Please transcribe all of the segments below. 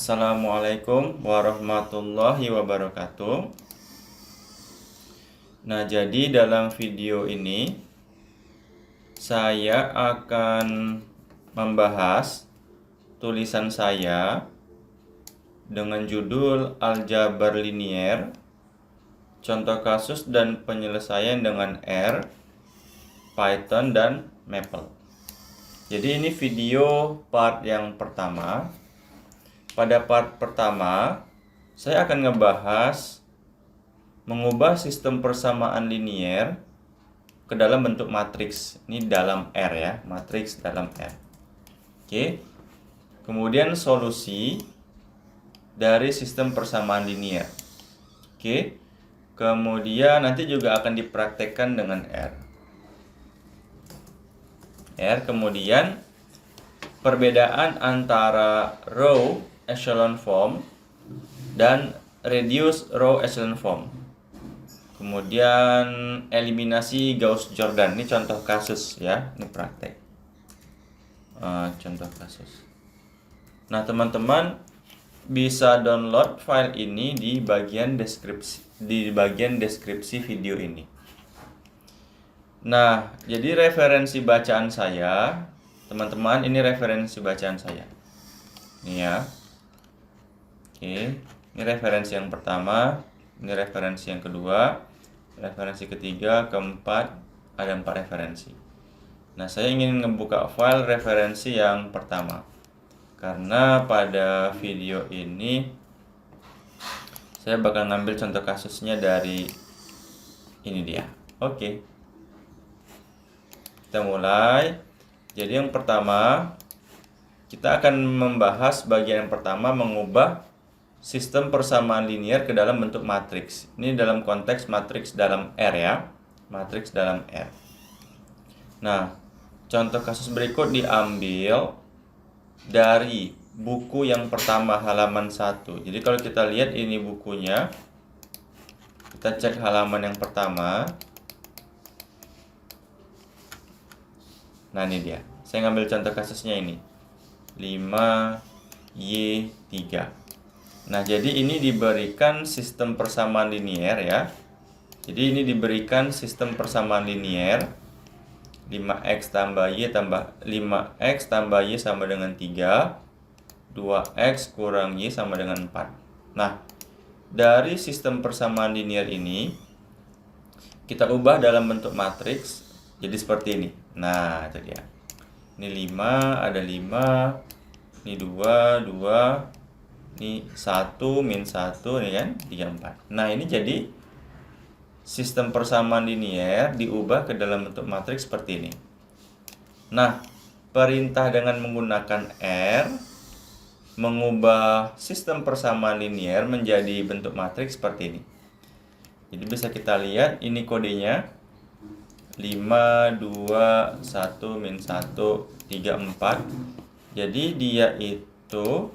Assalamualaikum warahmatullahi wabarakatuh. Nah, jadi dalam video ini saya akan membahas tulisan saya dengan judul Aljabar Linier, contoh kasus dan penyelesaian dengan R, Python, dan Maple. Jadi ini video part yang pertama. Pada part pertama, saya akan ngebahas mengubah sistem persamaan linier ke dalam bentuk matriks. Ini dalam R ya, matriks dalam R. Oke. Kemudian solusi dari sistem persamaan linier. Oke. Kemudian nanti juga akan dipraktekkan dengan R. Kemudian perbedaan antara row echelon form dan reduced row echelon form. Kemudian eliminasi Gauss-Jordan. Ini contoh kasus ya, ini praktek. Contoh kasus. Nah, teman-teman bisa download file ini di bagian deskripsi video ini. Nah, jadi referensi bacaan saya, teman-teman, ini referensi bacaan saya. Ini ya. Oke, ini referensi yang pertama, ini referensi yang kedua, referensi ketiga, keempat, ada 4 referensi. Nah, saya ingin membuka file referensi yang pertama. Karena pada video ini saya bakal ngambil contoh kasusnya dari ini dia. Oke. Kita mulai. Jadi yang pertama, kita akan membahas bagian yang pertama, mengubah sistem persamaan linier ke dalam bentuk matriks. Ini dalam konteks matriks dalam R ya. Matriks dalam R. Nah, contoh kasus berikut diambil dari buku yang pertama halaman 1. Jadi kalau kita lihat ini bukunya, kita cek halaman yang pertama. Nah, ini dia. Saya ngambil contoh kasusnya ini. 5Y3. Nah, jadi ini diberikan sistem persamaan linier ya. Jadi ini diberikan sistem persamaan linier 5x tambah y tambah 5x tambah y sama dengan 3, 2x kurang y sama dengan 4. Nah, dari sistem persamaan linier ini kita ubah dalam bentuk matriks jadi seperti ini. Nah, itu dia. Ini 5, ada 5, ini 2, 2, ini 1, min 1, ini kan 3, 4. Nah, ini jadi sistem persamaan linier diubah ke dalam bentuk matriks seperti ini. Nah, perintah dengan menggunakan R mengubah sistem persamaan linier menjadi bentuk matriks seperti ini. Jadi bisa kita lihat ini kodenya 5, 2, 1, min 1, 3, 4. Jadi dia itu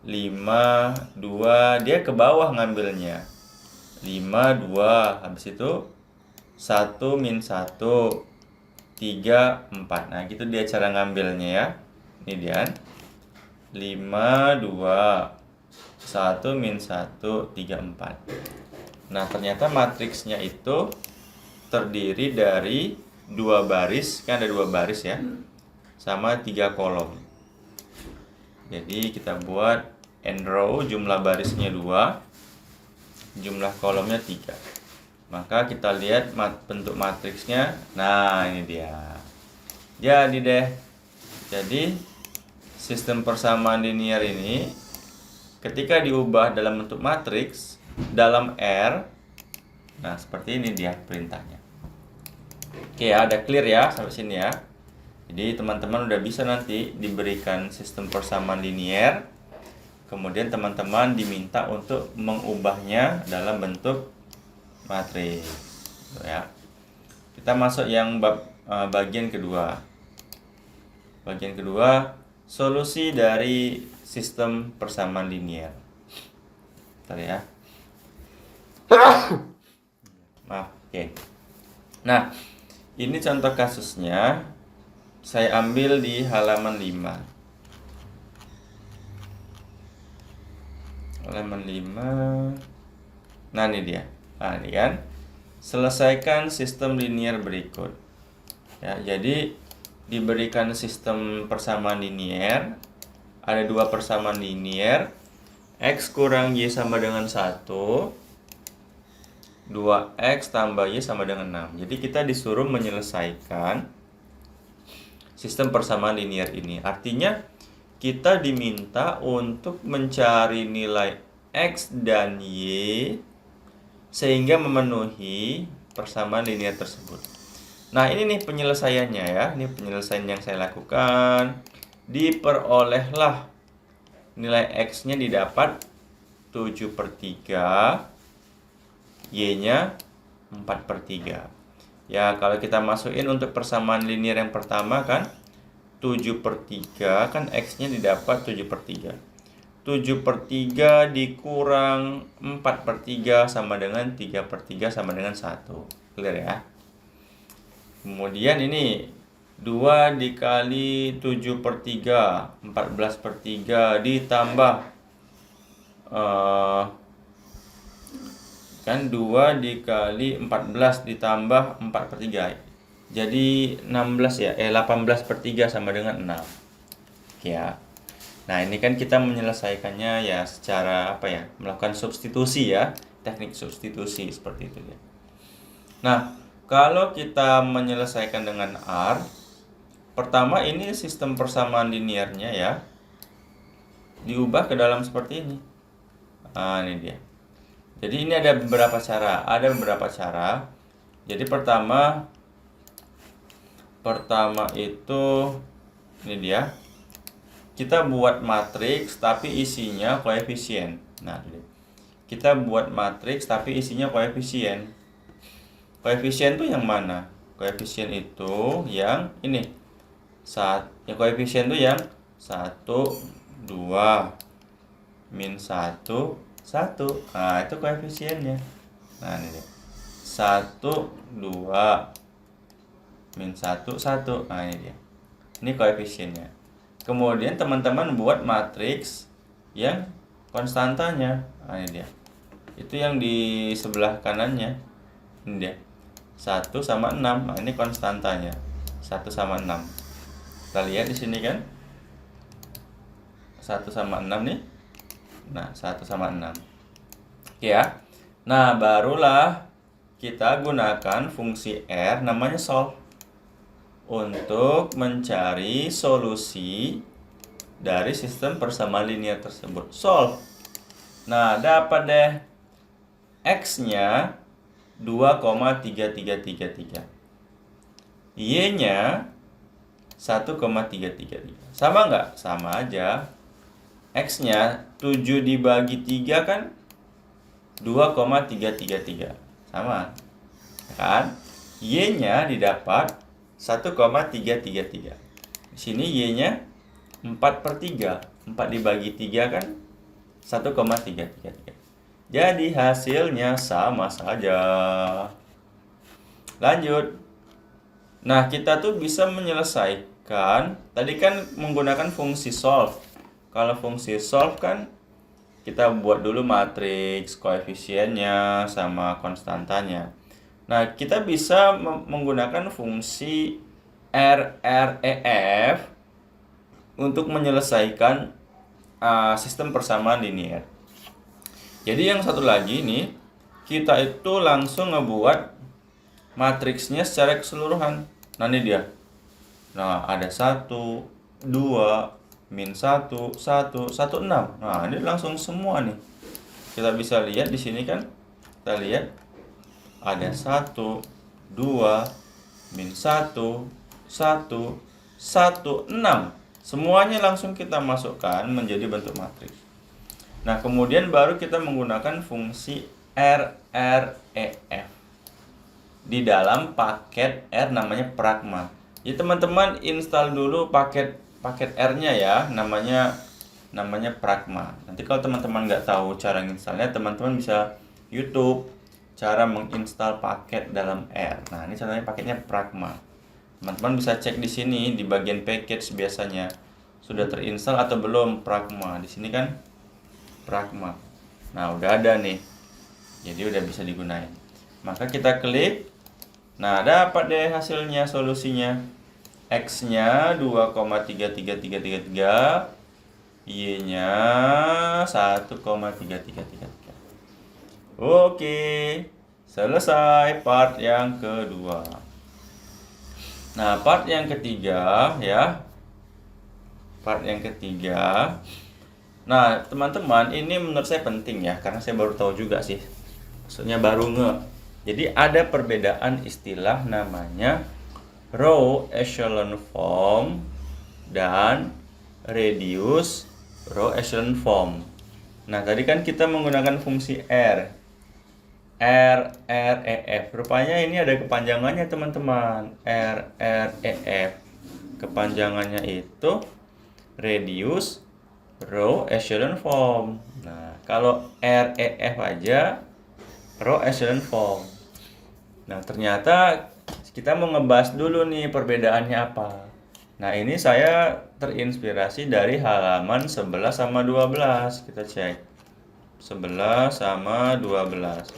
5, 2, dia ke bawah ngambilnya. 5, 2, habis itu 1, min 1, 3, 4. Nah, gitu dia cara ngambilnya ya. Ini dia. 5, 2, 1, min 1, 3, 4. Nah, ternyata matriksnya itu terdiri dari 2 baris, kan ada 2 baris ya, sama 3 kolom. Jadi kita buat n row, jumlah barisnya 2, jumlah kolomnya 3. Maka kita lihat bentuk matriksnya. Nah, ini dia. Jadi deh. Jadi sistem persamaan linier ini ketika diubah dalam bentuk matriks dalam R, nah seperti ini dia perintahnya. Oke, ada clear ya sampai sini ya. Jadi teman-teman udah bisa nanti diberikan sistem persamaan linier, kemudian teman-teman diminta untuk mengubahnya dalam bentuk matriks ya. Kita masuk yang bagian kedua. Bagian kedua, solusi dari sistem persamaan linier. Bentar ya. Maaf, oke. Nah, ini contoh kasusnya. Saya ambil di halaman 5. halaman 5. Nah, ini dia. Nah, ini kan. Selesaikan sistem linear berikut. Ya, jadi diberikan sistem persamaan linear. Ada dua persamaan linear. X kurang Y sama dengan 1. 2X tambah Y sama dengan 6. Jadi kita disuruh menyelesaikan sistem persamaan linear ini. Artinya kita diminta untuk mencari nilai X dan Y sehingga memenuhi persamaan linear tersebut. Nah, ini nih penyelesaiannya ya. Ini penyelesaian yang saya lakukan. Diperolehlah nilai X-nya didapat 7/3. Y-nya 4/3. Ya, kalau kita masukin untuk persamaan linear yang pertama kan 7/3 kan X-nya didapat 7/3. 7/3 dikurang 4/3 sama dengan 3/3 sama dengan 1. Clear ya? Kemudian ini 2 dikali 7/3, 14/3 ditambah kan 2 dikali 14 ditambah 4/3. Jadi 16 ya, 18/3 sama dengan 6. Ya. Nah, ini kan kita menyelesaikannya ya secara apa ya? Melakukan substitusi ya, teknik substitusi seperti itu ya. Nah, kalau kita menyelesaikan dengan R, pertama ini sistem persamaan linearnya ya. Diubah ke dalam seperti ini. Nah, ini dia. Jadi ini ada beberapa cara. Jadi pertama itu ini dia. Kita buat matriks tapi isinya koefisien. Nah, kita buat matriks tapi isinya koefisien. Koefisien itu yang mana? Koefisien itu yang ini. Koefisien itu yang 1, 2, min 1, 1. Nah, itu koefisiennya. Nah, ini dia. 1, 2, min 1, 1. Nah, ini dia. Ini koefisiennya. Kemudian teman-teman buat matriks yang konstantanya. Nah, ini dia. Itu yang di sebelah kanannya. Ini dia. 1 sama 6. Nah, ini konstantanya. 1 sama 6. Kita lihat di sini kan. 1 sama 6 nih. Nah, 1 sama 6. Ya. Nah, barulah kita gunakan fungsi R namanya solve untuk mencari solusi dari sistem persamaan linear tersebut. Solve. Nah, dapat deh X-nya 2,3333. Y-nya 1,333. Sama nggak? Sama aja. X-nya 7 dibagi 3 kan 2,333. Sama. Kan? Y-nya didapat 1,333. Di sini Y-nya 4/3. 4 dibagi 3 kan 1,333. Jadi hasilnya sama saja. Lanjut. Nah, kita tuh bisa menyelesaikan. Tadi kan menggunakan fungsi solve. Kalau fungsi solve kan kita buat dulu matriks koefisiennya sama konstantanya. Nah, kita bisa menggunakan fungsi RREF untuk menyelesaikan sistem persamaan linear. Jadi yang satu lagi nih, kita itu langsung ngebuat matriksnya secara keseluruhan. Nah, ini dia. Nah, ada 1, 2, min 1, 1, 1, 6. Nah, ini langsung semua nih. Kita bisa lihat di sini kan. Kita lihat ada 1, 2, min 1, 1, 1, 6. Semuanya langsung kita masukkan menjadi bentuk matriks. Nah, kemudian baru kita menggunakan fungsi RREF di dalam paket R namanya Pragma. Jadi teman-teman install dulu paket R-nya ya, namanya Pragma. Nanti kalau teman-teman nggak tahu cara installnya, teman-teman bisa YouTube cara menginstal paket dalam R. Nah, ini contohnya paketnya Pragma. Teman-teman bisa cek di sini di bagian package biasanya sudah terinstall atau belum Pragma. Di sini kan Pragma. Nah, udah ada nih. Jadi udah bisa digunain. Maka kita klik. Nah, dapat deh hasilnya, solusinya. X-nya 2,33333, Y-nya 1,3333. Oke, selesai part yang kedua. Nah, part yang ketiga ya. Part yang ketiga. Nah, teman-teman, ini menurut saya penting ya, karena saya baru tahu juga sih. Maksudnya baru Jadi ada perbedaan istilah namanya row echelon form dan reduce row echelon form. Nah, tadi kan kita menggunakan fungsi R. RREF. Rupanya ini ada kepanjangannya, teman-teman. RREF. Kepanjangannya itu reduce row echelon form. Nah, kalau REF aja row echelon form. Nah, ternyata kita mau ngebahas dulu nih perbedaannya apa. Nah, ini saya terinspirasi dari halaman 11 sama 12. Kita cek. 11 sama 12.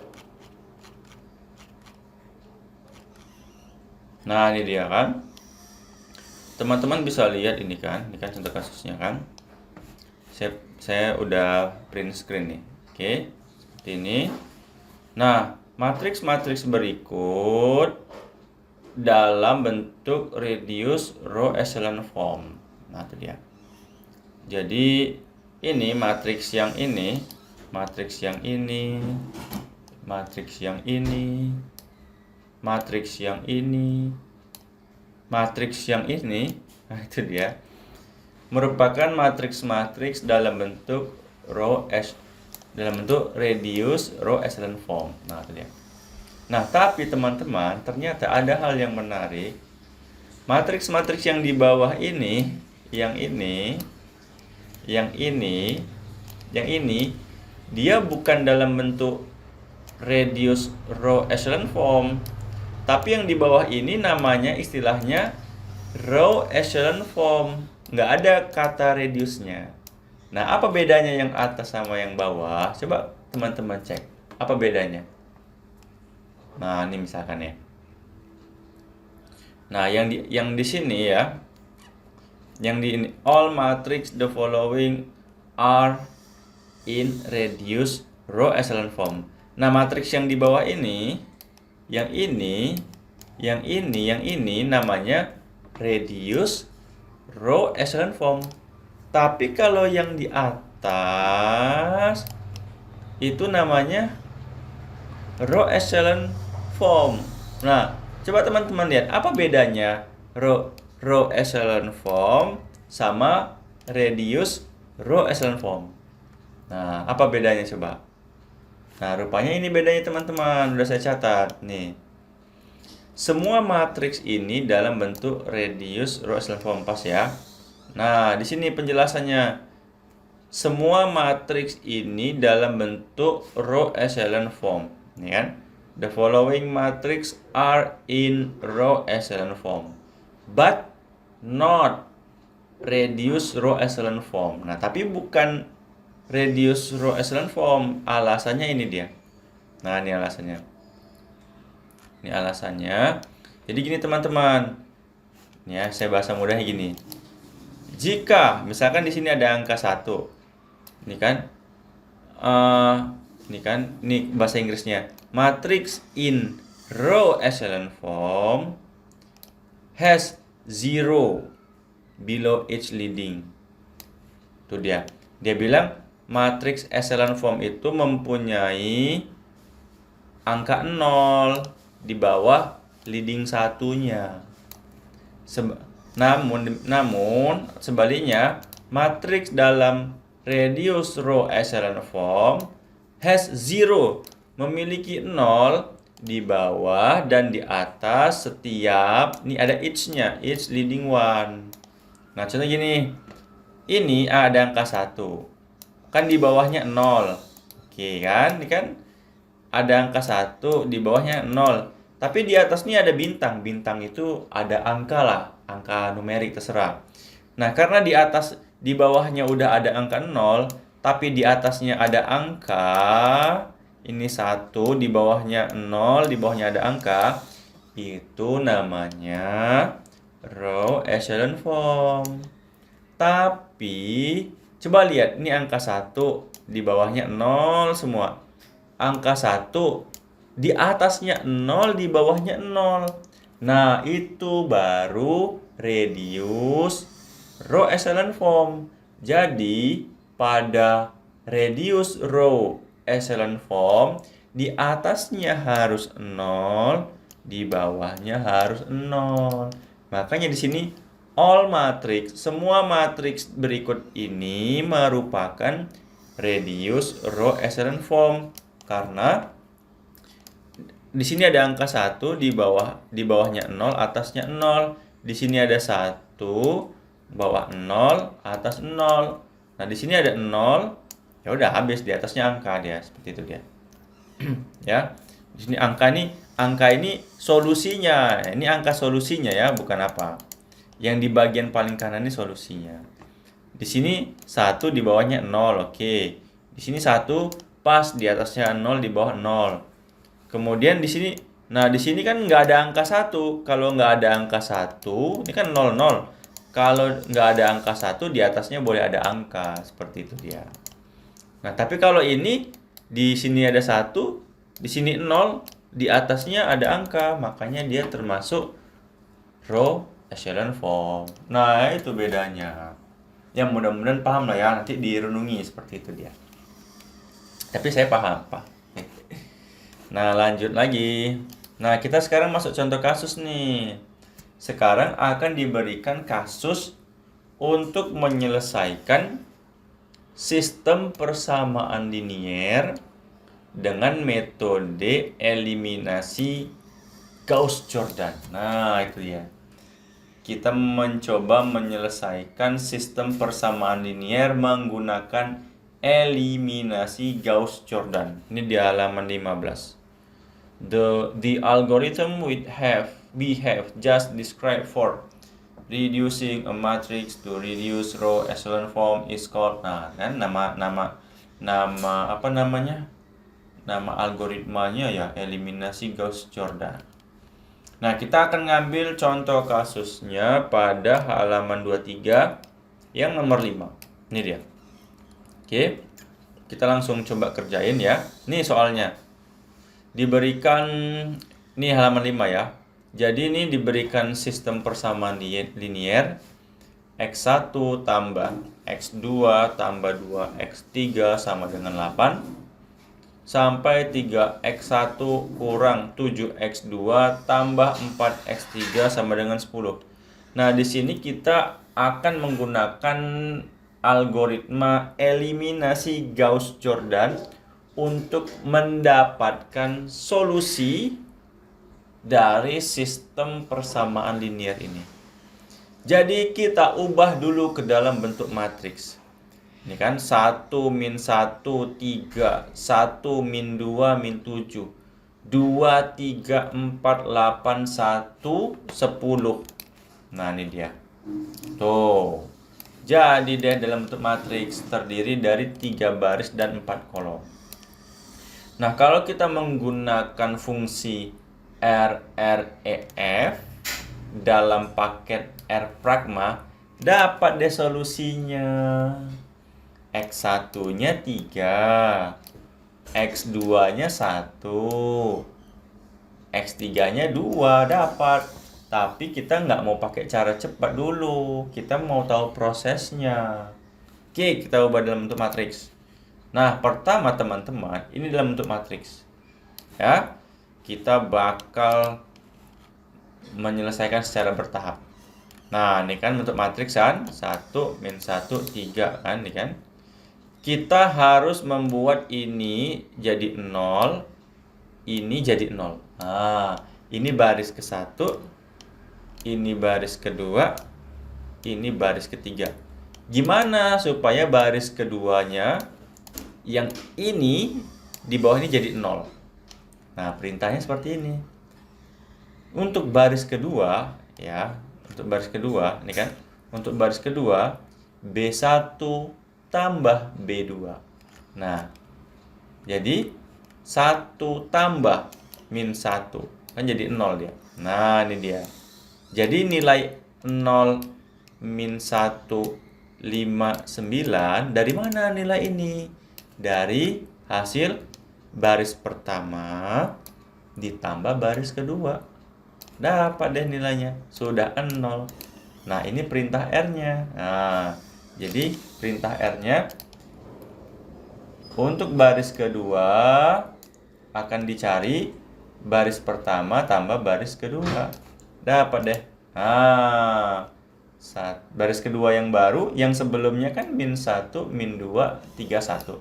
Nah, ini dia kan. Teman-teman bisa lihat ini kan contoh kasusnya kan. Saya udah print screen nih. Oke, seperti ini. Nah, matriks-matriks berikut dalam bentuk reduce row echelon form. Nah, itu dia. Jadi ini matriks yang ini, matriks yang ini, matriks yang ini, matriks yang ini, matriks yang ini. Nah, itu dia. Merupakan matriks-matriks dalam bentuk reduce row echelon form. Nah, itu dia. Nah, tapi teman-teman, ternyata ada hal yang menarik. Matriks-matriks yang di bawah ini, yang ini, yang ini, yang ini, dia bukan dalam bentuk reduce row echelon form, tapi yang di bawah ini namanya istilahnya row echelon form. Nggak ada kata reduce-nya. Nah, apa bedanya yang atas sama yang bawah? Coba teman-teman cek. Apa bedanya? Nah, ini misalkan ya. Nah, yang di sini ya. Yang di ini, all matrix the following are in reduced row echelon form. Nah, matriks yang di bawah ini, yang ini, yang ini, yang ini namanya reduced row echelon form. Tapi kalau yang di atas itu namanya row echelon form. Nah, coba teman-teman lihat apa bedanya row echelon form sama reduce row echelon form. Nah, apa bedanya coba? Nah, rupanya ini bedanya teman-teman. Udah saya catat nih. Semua matriks ini dalam bentuk reduce row echelon form, pas ya. Nah, di sini penjelasannya. Semua matriks ini dalam bentuk row echelon form. Ini kan? The following matrix are in row echelon form, but not reduce row echelon form. Nah, tapi bukan reduce row echelon form. Alasannya ini dia. Nah, ini alasannya. Ini alasannya. Jadi gini teman-teman. Ya, saya bahasa mudahnya gini. Jika misalkan di sini ada angka 1. Ini kan ini bahasa Inggrisnya. Matrix in row echelon form has 0 below each leading. Itu dia. Dia bilang matriks echelon form itu mempunyai angka 0 di bawah leading satunya. Namun sebaliknya, matriks dalam reduced row echelon form has 0, memiliki 0 di bawah dan di atas setiap, ini ada each-nya, each leading one. Nah, contoh gini. Ini ada angka 1. Kan di bawahnya 0. Oke kan? Ini kan ada angka 1, di bawahnya 0. Tapi di atas ini ada bintang. Bintang itu ada angka lah, angka numerik terserah. Nah, karena di bawahnya udah ada angka 0, tapi di atasnya ada angka, ini 1, di bawahnya 0, di bawahnya ada angka, itu namanya row echelon form. Tapi coba lihat, ini angka 1, di bawahnya 0 semua. Angka 1, di atasnya 0, di bawahnya 0. Nah, itu baru reduce row echelon form. Jadi, pada reduce row echelon form, di atasnya harus 0, di bawahnya harus 0. Makanya di sini all matrix, semua matriks berikut ini merupakan reduce row echelon form karena di sini ada angka 1, di bawahnya 0, atasnya 0. Di sini ada 1, bawah 0, atas 0. Nah, di sini ada 0. Ya udah habis, di atasnya angka dia, seperti itu dia. Ya. Di sini angka ini solusinya. Ini angka solusinya ya, bukan apa. Yang di bagian paling kanan ini solusinya. Di sini 1, di bawahnya 0. Oke. Di sini 1 pas, di atasnya 0, di bawah 0. Kemudian di sini, nah di sini kan nggak ada angka 1. Kalau nggak ada angka 1, ini kan 00. Kalau nggak ada angka 1, di atasnya boleh ada angka. Seperti itu dia. Nah, tapi kalau ini, di sini ada 1, di sini 0, di atasnya ada angka. Makanya dia termasuk row echelon form. Nah, itu bedanya. Ya, mudah-mudahan paham lah ya. Nanti direnungi seperti itu dia. Tapi saya paham, Pak. Nah, lanjut lagi. Nah, kita sekarang masuk contoh kasus nih. Sekarang akan diberikan kasus untuk menyelesaikan sistem persamaan linier dengan metode eliminasi Gauss-Jordan. Nah, itu ya. Kita mencoba menyelesaikan sistem persamaan linier menggunakan eliminasi Gauss-Jordan. Ini di halaman 15. The algorithm we have just described for reducing a matrix to reduce row echelon form is called. Nah, kan nama apa namanya? Nama algoritmanya ya eliminasi Gauss-Jordan. Nah, kita akan ngambil contoh kasusnya pada halaman 23 yang nomor 5. Ini dia. Oke. Kita langsung coba kerjain ya. Ini soalnya. Diberikan, ini halaman 5 ya. Jadi ini diberikan sistem persamaan linier X1 tambah X2 tambah 2X3 sama dengan 8 sampai 3X1 kurang 7X2 tambah 4X3 sama dengan 10. Nah, di sini kita akan menggunakan algoritma eliminasi Gauss-Jordan untuk mendapatkan solusi dari sistem persamaan linier ini. Jadi kita ubah dulu ke dalam bentuk matriks. Ini kan 1 min 1 3, 1 min 2 min 7, 2 3 4 8 1 10. Nah, ini dia. Tuh. Jadi dia dalam bentuk matriks terdiri dari 3 baris dan 4 kolom. Nah, kalau kita menggunakan fungsi RREF dalam paket RPragma, dapat deh solusinya. X1-nya 3, X2-nya 1, X3-nya 2 dapat. Tapi kita nggak mau pakai cara cepat dulu. Kita mau tahu prosesnya. Oke, kita ubah dalam bentuk matriks. Nah, pertama teman-teman, ini dalam bentuk matriks. Ya, kita bakal menyelesaikan secara bertahap. Nah, ini kan bentuk matriks kan, 1 min 1 3 kan, ini kan. Kita harus membuat ini jadi 0, ini jadi 0. Nah, ini baris ke-1, ini baris kedua, ini baris ketiga. Gimana supaya baris keduanya yang ini di bawah ini jadi 0? Nah, perintahnya seperti ini. Untuk baris kedua, ya, untuk baris kedua, ini kan, untuk baris kedua B1 tambah B2. Nah, jadi 1 tambah min 1. Kan jadi 0 dia. Nah, ini dia. Jadi nilai 0 min 1, 5, 9. Dari mana nilai ini? Dari hasil baris pertama ditambah baris kedua. Dapat deh nilainya. Sudah 0. Nah, ini perintah R-nya. Nah, jadi perintah R-nya untuk baris kedua akan dicari baris pertama tambah baris kedua. Dapat deh. Nah, baris kedua yang baru, yang sebelumnya kan min 1, min 2, 3, 1.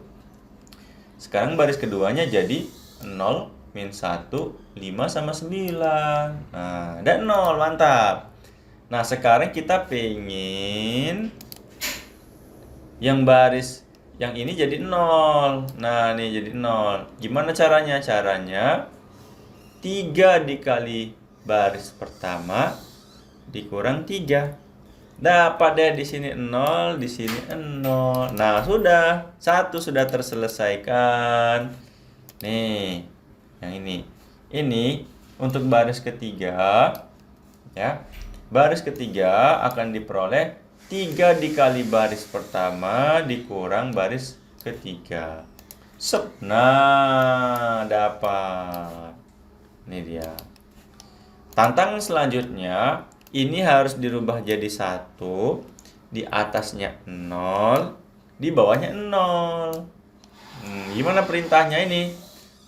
Sekarang baris keduanya jadi 0, min 1, 5 sama 9. Nah, ada 0, mantap. Nah, sekarang kita pengen yang baris yang ini jadi 0. Nah, nih jadi 0. Gimana caranya? Caranya 3 dikali baris pertama dikurang 3. Dapat deh di sini 0, di sini 0. Nah, sudah. 1 sudah terselesaikan. Nih, yang ini. Ini untuk baris ketiga, ya. Baris ketiga akan diperoleh 3 dikali baris pertama dikurang baris ketiga. Sep. Nah, dapat. Ini dia. Tantangan selanjutnya, ini harus dirubah jadi 1, di atasnya 0, di bawahnya 0. Gimana perintahnya ini?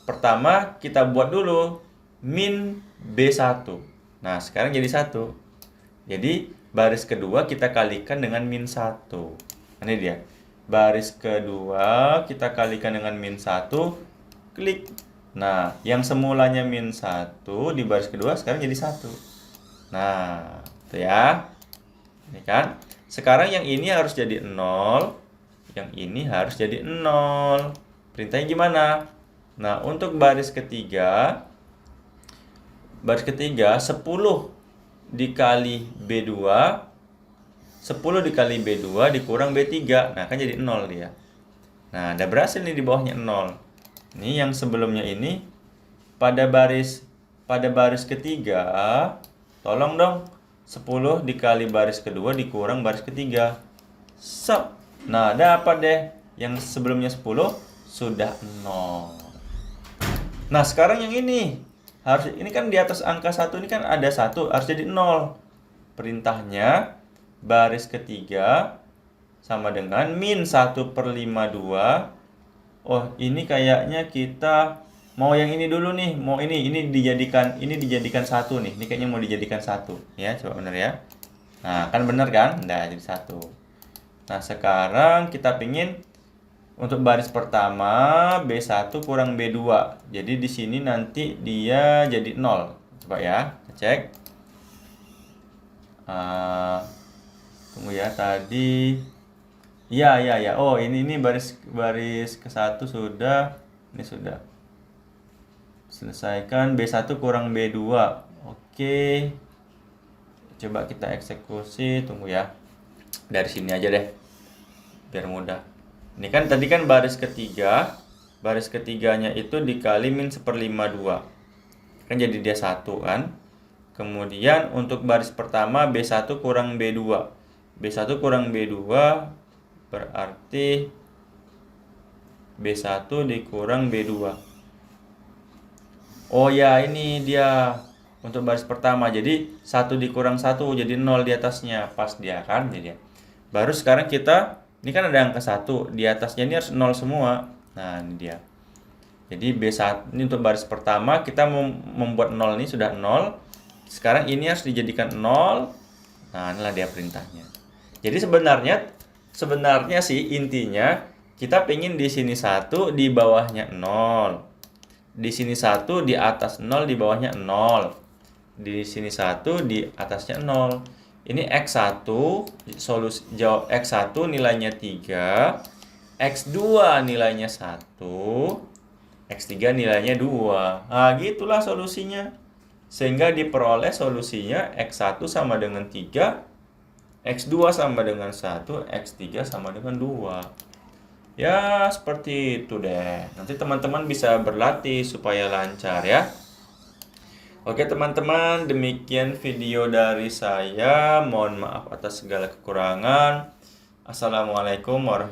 Pertama, kita buat dulu min B1. Nah, sekarang jadi 1. Jadi, baris kedua kita kalikan dengan min 1. Ini dia. Baris kedua kita kalikan dengan min 1. Klik. Nah, yang semulanya min 1 di baris kedua sekarang jadi 1. Nah, itu ya. Ini kan. Sekarang yang ini harus jadi 0. Yang ini harus jadi 0. Perintahnya gimana? Nah, untuk baris ketiga 10 dikali B2, 10 dikali B2 dikurang B3. Nah, kan jadi 0 dia. Nah, udah berhasil nih di bawahnya 0. Ini yang sebelumnya ini pada baris ketiga, tolong dong 10 dikali baris kedua dikurang baris ketiga. Sep. Nah, dapat deh. Yang sebelumnya 10 sudah 0. Nah, sekarang yang ini kan di atas angka 1 ini kan ada 1, harus jadi 0. Perintahnya baris ketiga sama dengan min 1/52. Oh, ini kayaknya kita mau yang ini dulu nih. Mau ini dijadikan 1 nih. Ini kayaknya mau dijadikan 1. Ya, coba bener ya. Nah, kan bener kan? Nah, jadi 1. Nah, sekarang kita pingin untuk baris pertama B1 kurang B2. Jadi di sini nanti dia jadi 0. Coba ya, kita cek. Tunggu ya, tadi ya. Oh, ini baris ke-1 sudah. Ini sudah. Selesaikan B1 kurang B2. Oke. Coba kita eksekusi, tunggu ya. Dari sini aja deh. Biar mudah. Ini kan tadi kan baris ketiga. Baris ketiganya itu dikali min 1/52. Kan jadi dia 1 kan. Kemudian untuk baris pertama B1 kurang B2. B1 kurang B2 berarti B1 dikurang B2. Oh ya, ini dia untuk baris pertama. Jadi 1 dikurang 1 jadi 0 di atasnya. Pas dia kan jadi. Baru sekarang ini kan ada angka 1, di atasnya ini harus 0 semua. Nah, ini dia. Jadi B1 ini untuk baris pertama kita membuat 0 ini sudah 0. Sekarang ini harus dijadikan 0. Nah, inilah dia perintahnya. Jadi sebenarnya sih intinya kita pengen di sini 1, di bawahnya 0. Di sini 1, di atas 0, di bawahnya 0. Di sini 1, di atasnya 0. Ini X1, solusi jawab X1 nilainya 3, X2 nilainya 1, X3 nilainya 2. Nah, gitulah solusinya. Sehingga diperoleh solusinya X1 sama dengan 3, X2 sama dengan 1, X3 sama dengan 2. Ya, seperti itu deh. Nanti teman-teman bisa berlatih supaya lancar ya. Oke teman-teman, demikian video dari saya. Mohon maaf atas segala kekurangan. Assalamualaikum warahmatullahi wabarakatuh.